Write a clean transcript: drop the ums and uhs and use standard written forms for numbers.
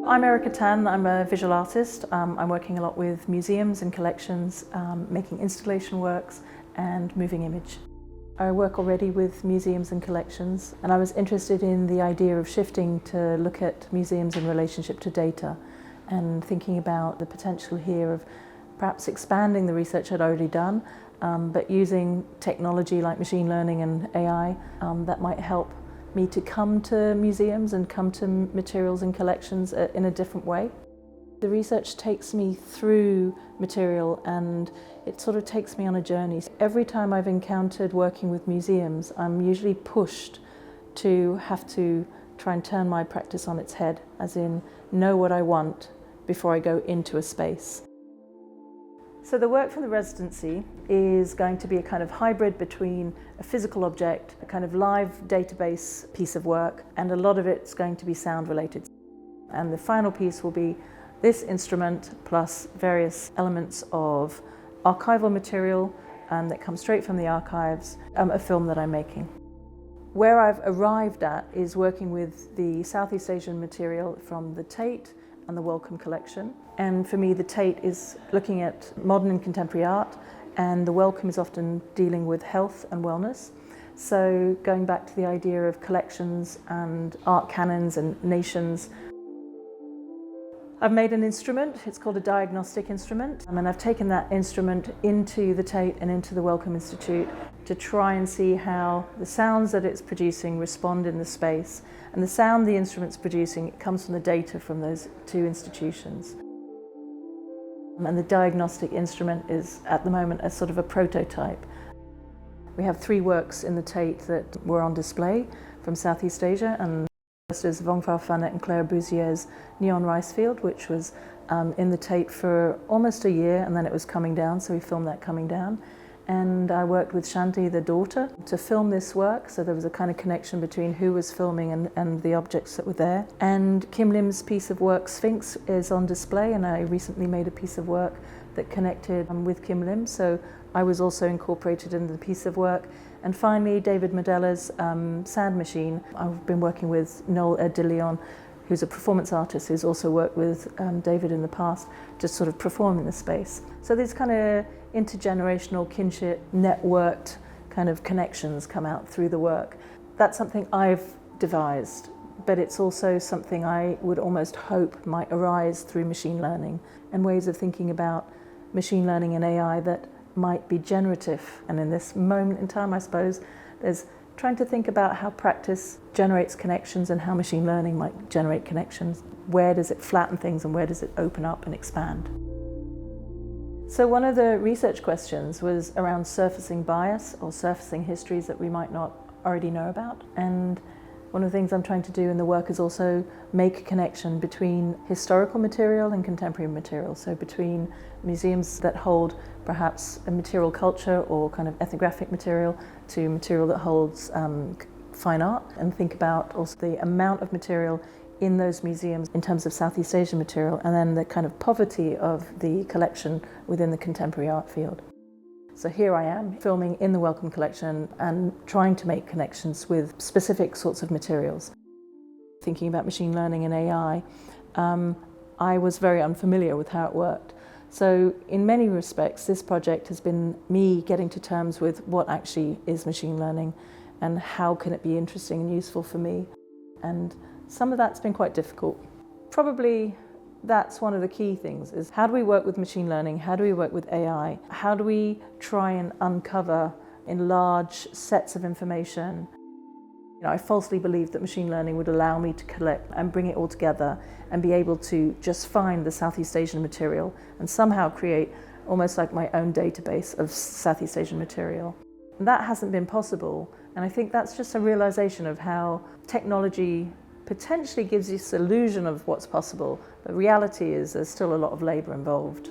I'm Erika Tan, I'm a visual artist. I'm working a lot with museums and collections, making installation works and moving image. I work already with museums and collections, and I was interested in the idea of shifting to look at museums in relationship to data and thinking about the potential here of perhaps expanding the research I'd already done, but using technology like machine learning and AI that might help me to come to museums and come to materials and collections in a different way. The research takes me through material and it sort of takes me on a journey. Every time I've encountered working with museums, I'm usually pushed to have to try and turn my practice on its head, as in know what I want before I go into a space. So the work from the residency is going to be a kind of hybrid between a physical object, a kind of live database piece of work, and a lot of it's going to be sound related. And the final piece will be this instrument plus various elements of archival material that comes straight from the archives, a film that I'm making. Where I've arrived at is working with the Southeast Asian material from the Tate and the Wellcome collection. And for me, the Tate is looking at modern and contemporary art, and the Wellcome is often dealing with health and wellness. So going back to the idea of collections and art canons and nations. I've made an instrument, it's called a diagnostic instrument, and I've taken that instrument into the Tate and into the Wellcome Institute to try and see how the sounds that it's producing respond in the space. And the sound the instrument's producing, it comes from the data from those two institutions. And the diagnostic instrument is at the moment a sort of a prototype. We have 3 works in the Tate that were on display from Southeast Asia, and first is Vong Phaophanit and Claire Bouzier's Neon Rice Field, which was in the Tate for almost a year, and then it was coming down, so we filmed that coming down. And I worked with Chanthila, the daughter, to film this work, so there was a kind of connection between who was filming and the objects that were there. And Kim Lim's piece of work, Sphinx, is on display, and I recently made a piece of work that connected with Kim Lim, so I was also incorporated into the piece of work. And finally, David Medulla's Sand Machine. I've been working with Noel de Leon, who's a performance artist who's also worked with David in the past, to sort of perform in the space. So these kind of intergenerational kinship, networked kind of connections come out through the work. That's something I've devised, but it's also something I would almost hope might arise through machine learning and ways of thinking about machine learning and AI that might be generative. And in this moment in time, I suppose, there's trying to think about how practice generates connections and how machine learning might generate connections. Where does it flatten things and where does it open up and expand? So one of the research questions was around surfacing bias or surfacing histories that we might not already know about. And one of the things I'm trying to do in the work is also make a connection between historical material and contemporary material. So between museums that hold perhaps a material culture or kind of ethnographic material to material that holds fine art, and think about also the amount of material in those museums in terms of Southeast Asian material, and then the kind of poverty of the collection within the contemporary art field. So here I am filming in the Wellcome collection and trying to make connections with specific sorts of materials. Thinking about machine learning and AI, I was very unfamiliar with how it worked. So in many respects, this project has been me getting to terms with what actually is machine learning and how can it be interesting and useful for me. And some of that's been quite difficult. Probably that's one of the key things, is how do we work with machine learning? How do we work with AI? How do we try and uncover in large sets of information? I falsely believed that machine learning would allow me to collect and bring it all together and be able to just find the Southeast Asian material and somehow create almost like my own database of Southeast Asian material. And that hasn't been possible, and I think that's just a realization of how technology potentially gives you this illusion of what's possible, but reality is there's still a lot of labour involved.